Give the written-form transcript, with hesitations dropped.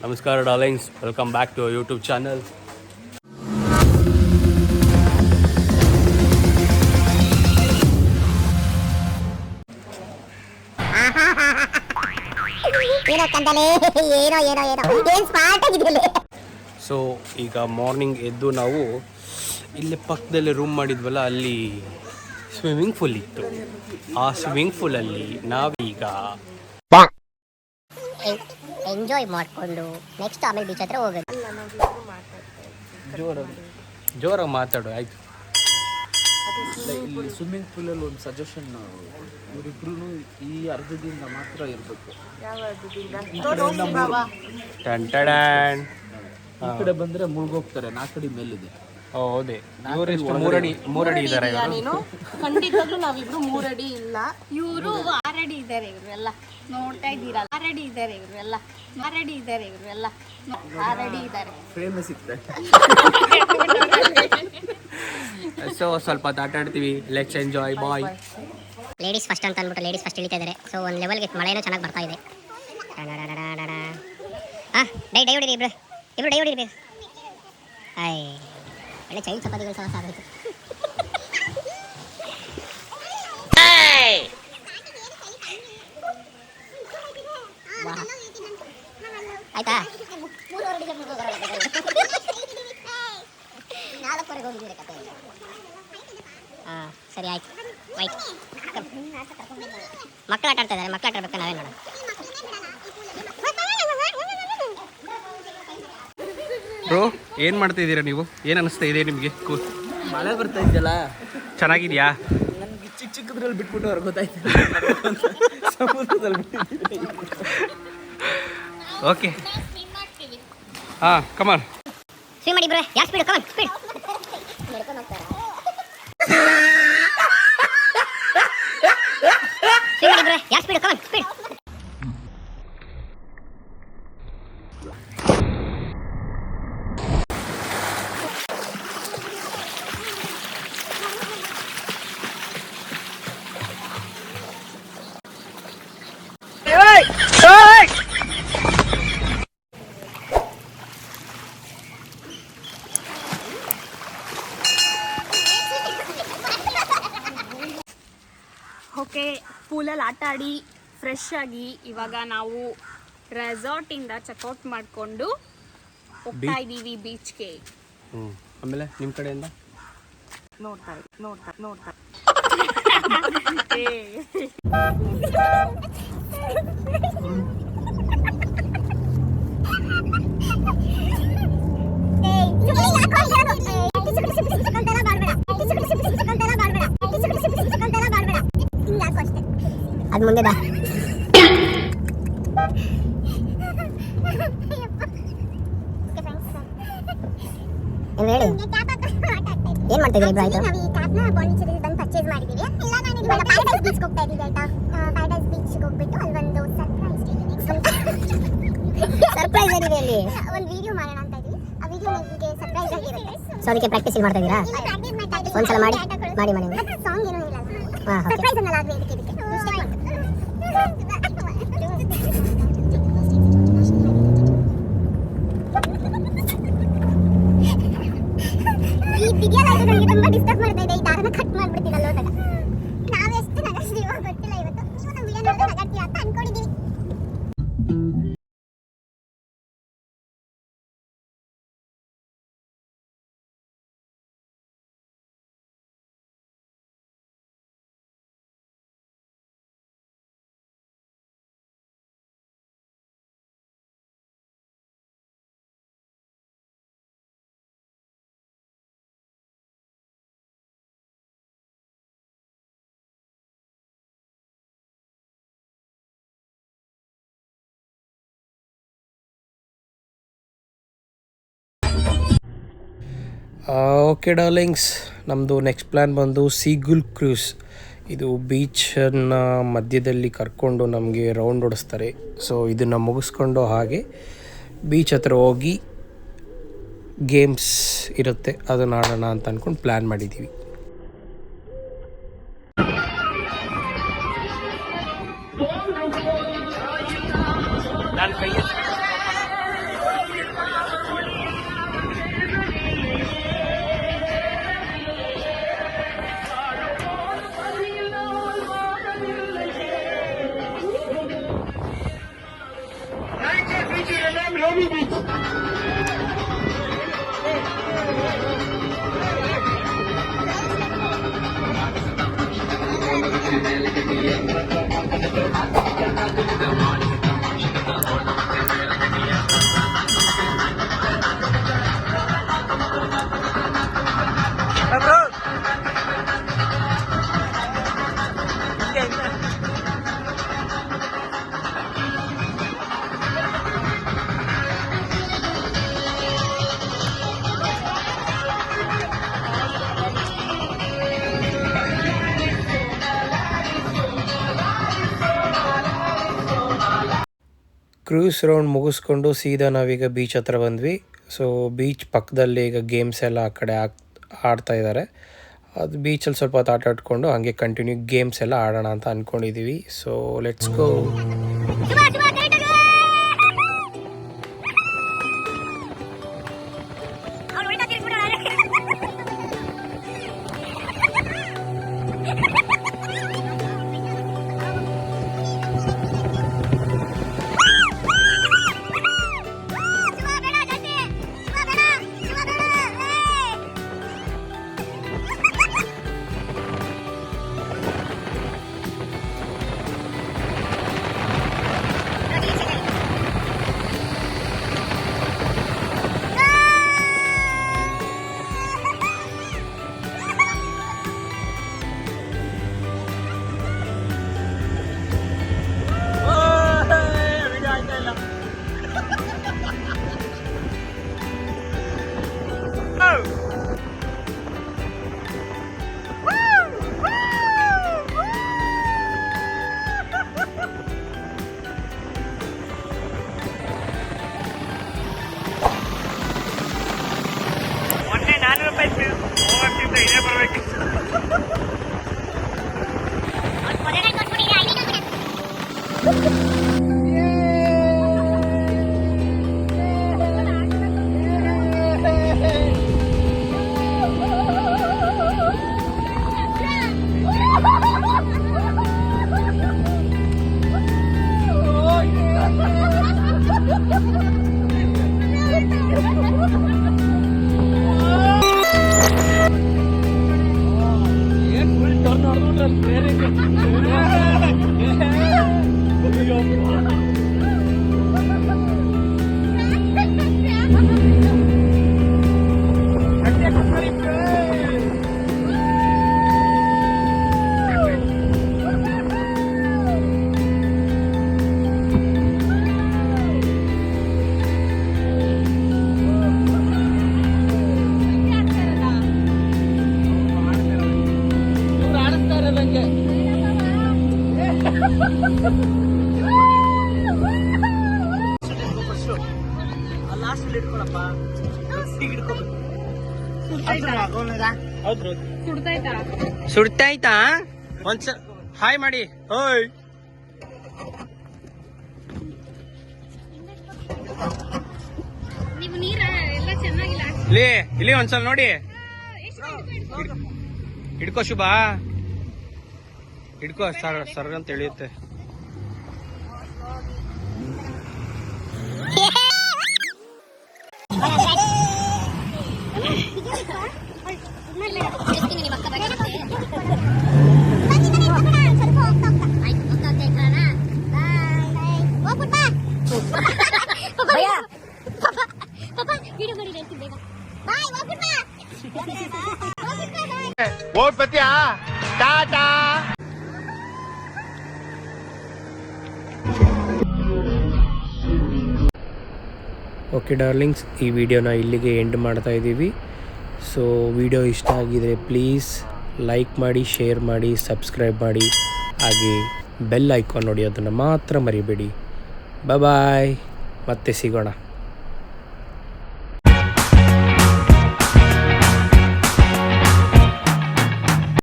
ನಮಸ್ಕಾರ darlings, welcome back to YouTube channel. So ಈಗ morning ಎದ್ದು ನಾವು ಇಲ್ಲಿ ಪಕ್ಕದಲ್ಲಿ ರೂಮ್ ಮಾಡಿದ್ವಲ್ಲ, ಅಲ್ಲಿ ಸ್ವಿಮ್ಮಿಂಗ್ ಪೂಲ್ ಇತ್ತು. ಆ ಸ್ವಿಮ್ಮಿಂಗ್ ಪೂಲಲ್ಲಿ ನಾವೀಗ ಎಂಜಾಯ್ ಮಾಡಿಕೊಂಡು ನೆಕ್ಸ್ಟ್ ಆಮೇಲೆ ಬೀಚ್ ಹತ್ರ ಹೋಗೋದು. ಜೋರಾಗಿ ಮಾತಾಡು ಆಯ್ತು. ಇಲ್ಲಿ ಸ್ವಿಮ್ಮಿಂಗ್ ಪೂಲಲ್ಲಿ ಒಂದು ಸಜೆಷನ್, ಇವರಿಬ್ರು ಈ ಅರ್ಧದಿಂದ ಮಾತ್ರ ಇರಬೇಕು. ಈ ಕಡೆ ಬಂದ್ರೆ ಮುಳುಗೋಗ್ತಾರೆ. 4 ಅಡಿ ಮೇಲಿದೆ. ಹೌದೇ, ಇವರೆಷ್ಟು 3 ಅಡಿ ಇದ್ದಾರೆ. ಖಂಡಿತವಾಗ್ಲೂ ನಾವಿಬ್ರು 3 ಅಡಿ ಇಲ್ಲ, ಇವರು 6 ಅಡಿ ಇದ್ದಾರೆ. ಇವರೆಲ್ಲ ನೋಡ್ತಾ ಇದ್ದೀರಾ, 6 ಅಡಿ ಇದ್ದಾರೆ. ಇವರೆಲ್ಲ 6 ಅಡಿ ಇದ್ದಾರೆ. ಇವರೆಲ್ಲ 6 ಅಡಿ ಇದ್ದಾರೆ. ಫೇಮಸ್ ಸಿಗ್ತಾರೆ. ಸೊ ಸ್ವಲ್ಪ ಆಟ ಆಡ್ತೀವಿ. Let's enjoy boy. Ladies first ಅಂತ ಅಂದ್ಬಿಟ್ಟು ಲೇಡೀಸ್ ಫಸ್ಟ್ ಇಳಿತಾ ಇದ್ದಾರೆ. ಸೊ ಒಂದು ಲೆವೆಲ್ಗೆ ಮಳೆನೂ ಚೆನ್ನಾಗಿ ಬರ್ತಾ ಇದೆ. ಡೈ ಹೊಡಿರಿ ಇಬ್ರು ಡೈ ಹೊಡಿರಿ. ಒಳ್ಳೆ ಚೈಲ್ಡ್ ಚಪಾತಿಗಳು ಸಹ ಸಾಗಬೇಕು. ಆಯ್ತಾ, 4ವರೆಗೆ ಹೋಗಿದ್ದೀರಿ ಕತೆ. ಹಾಂ ಸರಿ ಆಯ್ತು. ವೈಟ್ ಮಕ್ಕಳು ಆಟ ಆಡ್ತಾ ಇದ್ದಾರೆ. ಮಕ್ಕಳು ಆಟ ಆಡ್ಬೇಕು, ನಾವೇ ನೋಡೋಣ. ಬ್ರೋ, ಏನು ಮಾಡ್ತಾ ನೀವು? ಏನು ಅನಿಸ್ತಾ ಇದೆ ನಿಮಗೆ? ಮಳೆ ಬರ್ತಾ ಇದೆಯಲ್ಲ, ಚೆನ್ನಾಗಿದೆಯಾ? ನನಗೆ ಚಿಕ್ಕದ್ರಲ್ಲಿ ಬಿಟ್ಬಿಟ್ಟು ಅವ್ರಿಗೆ ಗೊತ್ತಾಯ್ತು ಸಮುದ್ರದಲ್ಲಿ ಬಿಟ್ಟಿದ್ದೀನಿ. ಓಕೆ, ಹಾಂ ಕಮಾನ್ ಸ್ವಿಮ್ ಮಾಡಿ ಬ್ರೋ. ಯಾವ ಸ್ಪೀಡ್? ಕಮಾನ್ ಸ್ಪೀಡ್. ಸ್ವಿಮ್ ಮಾಡಿ ಬ್ರೋ. ಯಾವ ಸ್ಪೀಡ್? ಕಮಾನ್ ಸ್ಪೀಡ್. ಓಕೆ, ಪೂಲಲ್ಲಿ ಆಟ ಆಡಿ ಫ್ರೆಶ್ ಆಗಿ ಇವಾಗ ನಾವು ರೆಸಾರ್ಟಿಂದ ಚೆಕ್ಔಟ್ ಮಾಡಿಕೊಂಡು ಹೋಗ್ತಾ ಇದ್ದೀವಿ ಬೀಚ್ಗೆ. ಆಮೇಲೆ ನಿಮ್ಮ ಕಡೆಯಿಂದ ನೋಡ್ತಾ ಅದು ಮುಂದೆ ಬಾ. ಏನು ಹೇಳಿ, ಏನು ಮಾಡ್ತಾ ಇದ್ದೀರಿ? ಆಯ್ತು, ನಾವು ಈ ಕ್ಯಾಪ್ನ ಪಾಂಡಿಚೇರಿ ಬಂದು ಪರ್ಚೇಸ್ ಮಾಡಿದ್ದೀವಿ. ಇಲ್ಲ, ನಾನು ಇವಾಗ ಪ್ಯಾರಡೈಸ್ ಬೀಚ್ ಹೋಗ್ತಾ ಇದ್ದೀವಿ ಆಯ್ತಾ. ಪ್ಯಾರಡೈಸ್ ಬೀಚ್ ಹೋಗ್ಬಿಟ್ಟು ಅಲ್ಲಿ ಒಂದು ಸರ್ಪ್ರೈಸ್ ಏನಿದೆ ಅಲ್ಲಿ? ಒಂದು ವಿಡಿಯೋ ಮಾಡೋಣ ಅಂತ ಇದ್ದೀವಿ. ಆ ವಿಡಿಯೋ ನಿಮಗೆ ಸರ್ಪ್ರೈಸ್ ಆಗಿರುತ್ತೆ. ಸೊ ಅದಕ್ಕೆ ಪ್ರಾಕ್ಟೀಸ್ ಮಾಡ್ತಾ ಇದ್ದೀರಾ? ಒಂದ್ಸಲ ಮಾಡಿ ಸಾಂಗ್ ಏನೂ ಹೇಳಲ್ಲ. ಹಾಂ, ಸರ್ಪ್ರೈಸ್ ಅನ್ನಲ್ಲ, ಆಗಲಿ ಇದಕ್ಕೆ ಈ ಬಿಗಿಯಲ್ಲ. ಇದು ನನಗೆ ತುಂಬಾ ಡಿಸ್ಟರ್ಬ್ ಮಾಡ್ತಾ ಇದೆ. ಈ ದಾರನ ಕಟ್ ಮಾಡ್ಬಿಡ್ತೀನಲ್ಲ ಹೋದಾಗ. ನಾವೆಷ್ಟು ನಗಾಡ್ತೀವೋ ಗೊತ್ತಿಲ್ಲ. ಇವತ್ತು ನೀವು ನಮ್ಮ ವಿಡಿಯೋ ನೋಡಿದ್ರೆ ನಗಾಡ್ತೀವಿ ಅಂತ ಅನ್ಕೊಂಡಿದ್ದೀವಿ. ಓಕೆ ಡಾರ್ಲಿಂಗ್ಸ್, ನಮ್ಮದು ನೆಕ್ಸ್ಟ್ ಪ್ಲ್ಯಾನ್ ಬಂದು ಸೀಗುಲ್ ಕ್ರೂಸ್. ಇದು ಬೀಚನ್ನು ಮಧ್ಯದಲ್ಲಿ ಕರ್ಕೊಂಡು ನಮಗೆ ರೌಂಡ್ ಓಡಿಸ್ತಾರೆ. ಸೊ ಇದನ್ನು ಮುಗಿಸ್ಕೊಂಡು ಹಾಗೆ ಬೀಚ್ ಹತ್ರ ಹೋಗಿ ಗೇಮ್ಸ್ ಇರುತ್ತೆ, ಅದನ್ನು ಆಡೋಣ ಅಂತ ಅಂದ್ಕೊಂಡು ಪ್ಲ್ಯಾನ್ ಮಾಡಿದ್ದೀವಿ. ನಾನು ಕೈ ಕ್ರೂಸ್ ರೌಂಡ್ ಮುಗಿಸ್ಕೊಂಡು ಸೀದಾ ನಾವೀಗ ಬೀಚ್ ಹತ್ರ ಬಂದ್ವಿ. ಸೊ ಬೀಚ್ ಪಕ್ಕದಲ್ಲಿ ಈಗ ಗೇಮ್ಸ್ ಎಲ್ಲ ಆ ಕಡೆ ಆಡ್ತಾ ಇದ್ದಾರೆ. ಅದು ಬೀಚಲ್ಲಿ ಸ್ವಲ್ಪ ಹೊತ್ತು ಆಟ ಆಡ್ಕೊಂಡು ಹಾಗೆ ಕಂಟಿನ್ಯೂ ಗೇಮ್ಸ್ ಎಲ್ಲ ಆಡೋಣ ಅಂತ ಅಂದ್ಕೊಂಡಿದ್ದೀವಿ. So let's go. ಸುಡ್ತಾಯ್ತಾ? ಒಂದ್ಸಲ ಹಾಯ್ ಮಾಡಿ. ಹೋಯ್ ಇಲ್ಲಿ ಒಂದ್ಸಲ ನೋಡಿ. ಹಿಡ್ಕೋ ಶುಭ, ಹಿಡ್ಕೋ. ಸರ್ ಅಂತ ತಿಳಿಯುತ್ತೆ. ಓಕೆ ಡಾರ್ಲಿಂಗ್ಸ್, ಈ ವಿಡಿಯೋನ ಇಲ್ಲಿಗೆ ಎಂಡ್ ಮಾಡ್ತಾ ಇದ್ದೀವಿ. ಸೊ ವಿಡಿಯೋ ಇಷ್ಟ ಆಗಿದರೆ ಪ್ಲೀಸ್ ಲೈಕ್ ಮಾಡಿ, ಶೇರ್ ಮಾಡಿ, ಸಬ್ಸ್ಕ್ರೈಬ್ ಮಾಡಿ, ಹಾಗೆ ಬೆಲ್ ಐಕಾನ್ ನೋಡಿ, ಅದನ್ನು ಮಾತ್ರ ಮರಿಬೇಡಿ. ಬಾಯ್, ಮತ್ತೆ ಸಿಗೋಣ.